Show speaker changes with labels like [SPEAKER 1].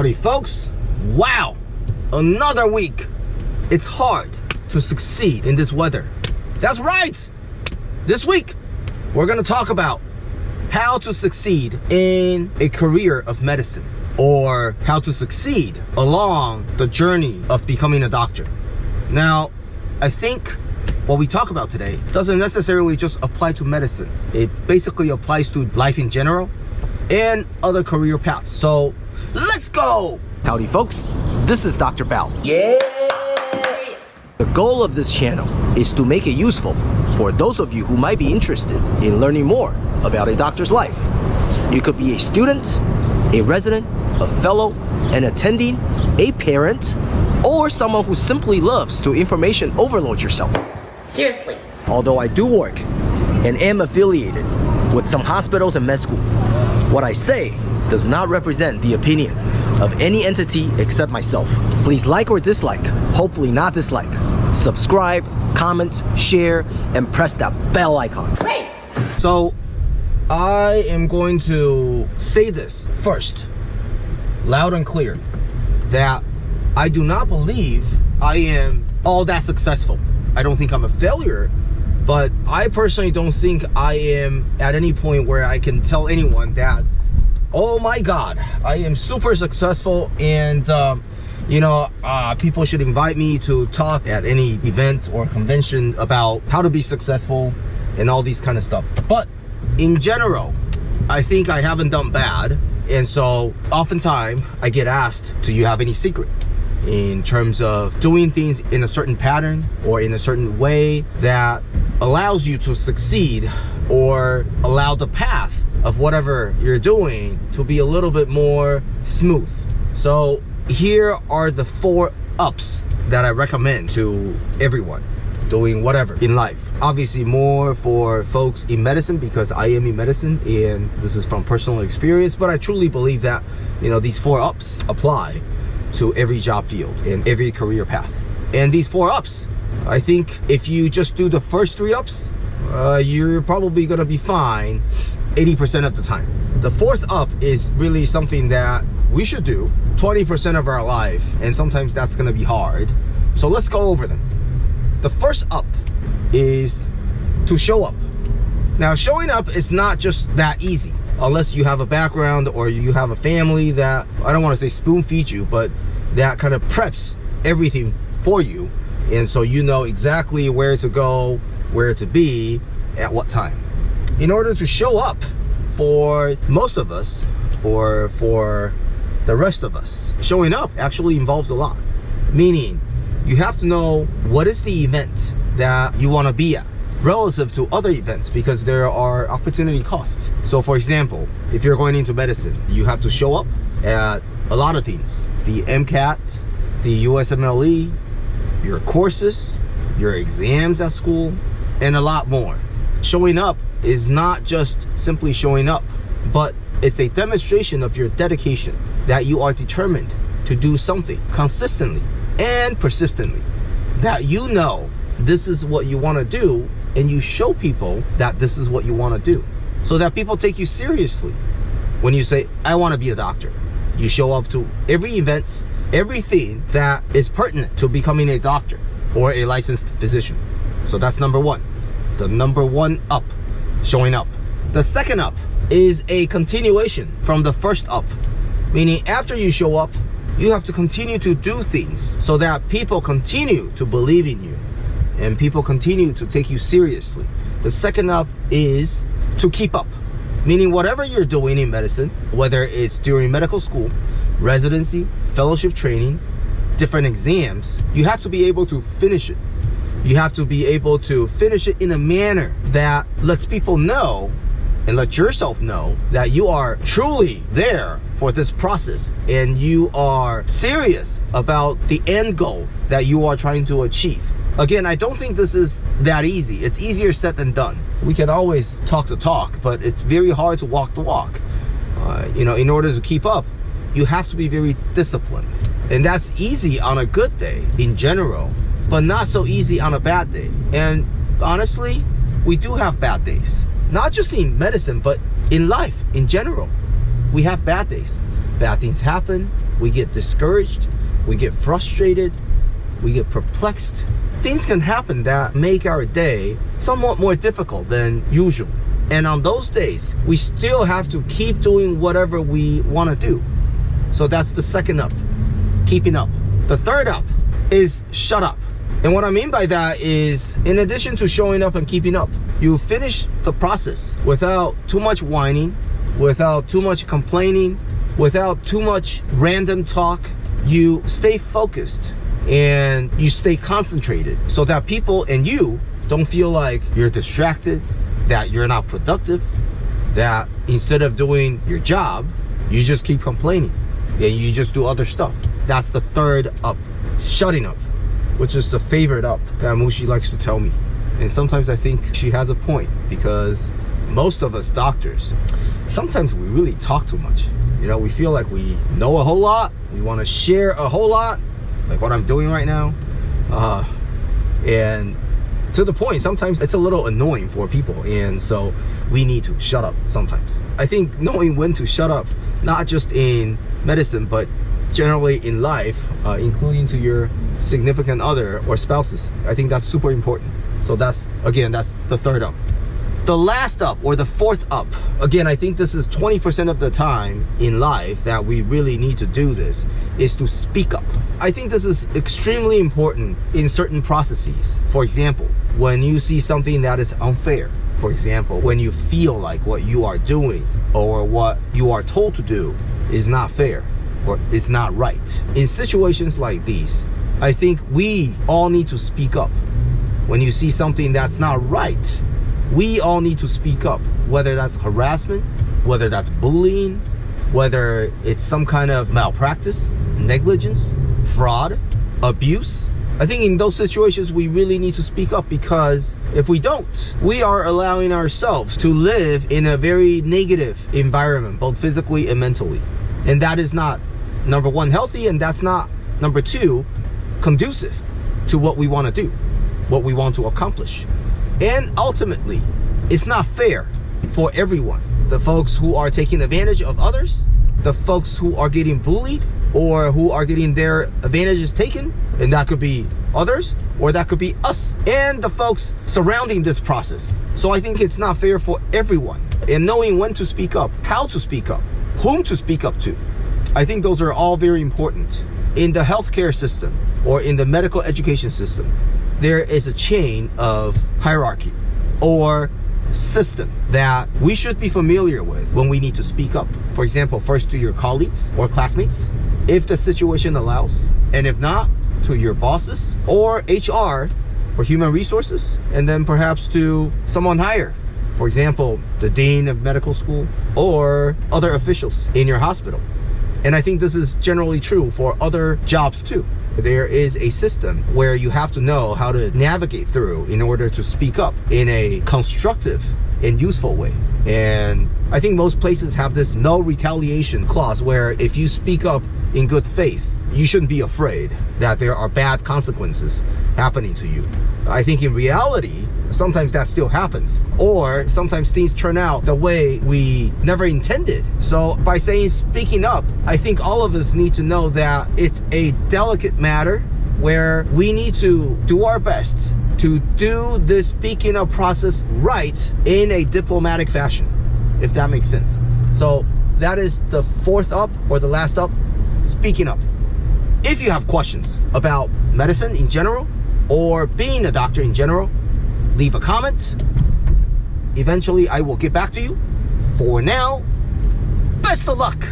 [SPEAKER 1] Howdy, folks. Wow, another week. It's hard to succeed in this weather. That's right. This week, we're going to talk about how to succeed in a career of medicine, or how to succeed along the journey of becoming a doctor. Now, I think what we talk about today doesn't necessarily just apply to medicine. It basically applies to life in general and other career paths. So let's go. Howdy, folks. This is Dr. Bao. Yeah. The goal of this channel is to make it useful for those of you who might be interested in learning more about a doctor's life. You could be a student, a resident, a fellow, an attending, a parent, or someone who simply loves to information overload yourself.
[SPEAKER 2] Seriously.
[SPEAKER 1] Although I do work and am affiliated with some hospitals and med school, what I say does not represent the opinion of any entity except myself. Please like or dislike, hopefully not dislike, subscribe, comment, share, and press that bell icon.
[SPEAKER 2] Great.
[SPEAKER 1] So I am going to say this first, loud and clear, that I do not believe I am all that successful. I don't think I'm a failure, but I personally don't think I am at any point where I can tell anyone that, oh my God, I am super successful and people should invite me to talk at any event or convention about how to be successful and all these kind of stuff. But in general, I think I haven't done bad. And so oftentimes I get asked, do you have any secret in terms of doing things in a certain pattern or in a certain way that allows you to succeed or allow the path of whatever you're doing to be a little bit more smooth. So here are the 4 ups that I recommend to everyone doing whatever in life. Obviously more for folks in medicine because I am in medicine and this is from personal experience, but I truly believe that, these 4 ups apply to every job field and every career path. And these 4 ups, I think if you just do the first 3 ups, you're probably gonna be fine 80% of the time. The 4th up is really something that we should do 20% of our life, and sometimes that's gonna be hard. So let's go over them. The first up is to show up. Now, showing up is not just that easy unless you have a background or you have a family that, I don't want to say spoon feed you, but that kind of preps everything for you. And so you know exactly where to go, where to be, at what time. In order to show up for most of us, or for the rest of us, showing up actually involves a lot. Meaning, you have to know what is the event that you want to be at relative to other events, because there are opportunity costs. So for example, if you're going into medicine, you have to show up at a lot of things. The MCAT, the USMLE, your courses, your exams at school, and a lot more. Showing up is not just simply showing up, but it's a demonstration of your dedication, that you are determined to do something consistently and persistently, that you know this is what you want to do, and you show people that this is what you want to do, so that people take you seriously. When you say, I want to be a doctor, you show up to every event, everything that is pertinent to becoming a doctor or a licensed physician. So that's number 1. The number 1 up, showing up. The second up is a continuation from the first up, meaning after you show up, you have to continue to do things so that people continue to believe in you and people continue to take you seriously. The second up is to keep up, meaning whatever you're doing in medicine, whether it's during medical school, residency, fellowship training, different exams, you have to be able to finish it. You have to be able to finish it in a manner that lets people know and let yourself know that you are truly there for this process and you are serious about the end goal that you are trying to achieve. Again, I don't think this is that easy. It's easier said than done. We can always talk the talk, but it's very hard to walk the walk. In order to keep up, you have to be very disciplined. And that's easy on a good day in general, but not so easy on a bad day. And honestly, we do have bad days. Not just in medicine, but in life in general. We have bad days. bad things happen, we get discouraged, we get frustrated, we get perplexed. Things can happen that make our day somewhat more difficult than usual. And on those days, we still have to keep doing whatever we want to do. So that's the second up, keeping up. The third up is shut up. And what I mean by that is, in addition to showing up and keeping up, you finish the process without too much whining, without too much complaining, without too much random talk. You stay focused and you stay concentrated so that people and you don't feel like you're distracted, that you're not productive, that instead of doing your job, you just keep complaining and you just do other stuff. That's the third up, shutting up, which is the favorite up that Mushi likes to tell me. And sometimes I think she has a point, because most of us doctors, sometimes we really talk too much. You know, we feel like we know a whole lot, we want to share a whole lot, like what I'm doing right now. And to the point, sometimes it's a little annoying for people, and so we need to shut up sometimes. I think knowing when to shut up, not just in medicine, but generally in life, including to your significant other or spouses, I think that's super important. So that's the third up. The last up, or the fourth up, again, I think this is 20% of the time in life that we really need to do this, is to speak up. I think this is extremely important in certain processes. For example, when you see something that is unfair, for example, when you feel like what you are doing or what you are told to do is not fair or is not right. In situations like these, I think we all need to speak up. When you see something that's not right, we all need to speak up, whether that's harassment, whether that's bullying, whether it's some kind of malpractice, negligence, fraud, abuse. I think in those situations, we really need to speak up, because if we don't, we are allowing ourselves to live in a very negative environment, both physically and mentally. And that is not, number one, healthy, and that's not, number two, conducive to what we want to do, what we want to accomplish. And ultimately, it's not fair for everyone. The folks who are taking advantage of others, the folks who are getting bullied or who are getting their advantages taken, and that could be others or that could be us, and the folks surrounding this process. So I think it's not fair for everyone. And knowing when to speak up, how to speak up, whom to speak up to, I think those are all very important. In the healthcare system or in the medical education system, there is a chain of hierarchy or system that we should be familiar with when we need to speak up. For example, first to your colleagues or classmates, if the situation allows, and if not, to your bosses or HR or human resources, and then perhaps to someone higher. For example, the dean of medical school or other officials in your hospital. And I think this is generally true for other jobs too. There is a system where you have to know how to navigate through in order to speak up in a constructive and useful way. And I think most places have this no retaliation clause, where if you speak up in good faith, you shouldn't be afraid that there are bad consequences happening to you. I think in reality, sometimes that still happens, or sometimes things turn out the way we never intended. So by saying speaking up, I think all of us need to know that it's a delicate matter where we need to do our best to do this speaking up process right in a diplomatic fashion, if that makes sense. So that is the fourth up, or the last up, speaking up. If you have questions about medicine in general, or being a doctor in general, leave a comment. Eventually, I will get back to you. For now, best of luck.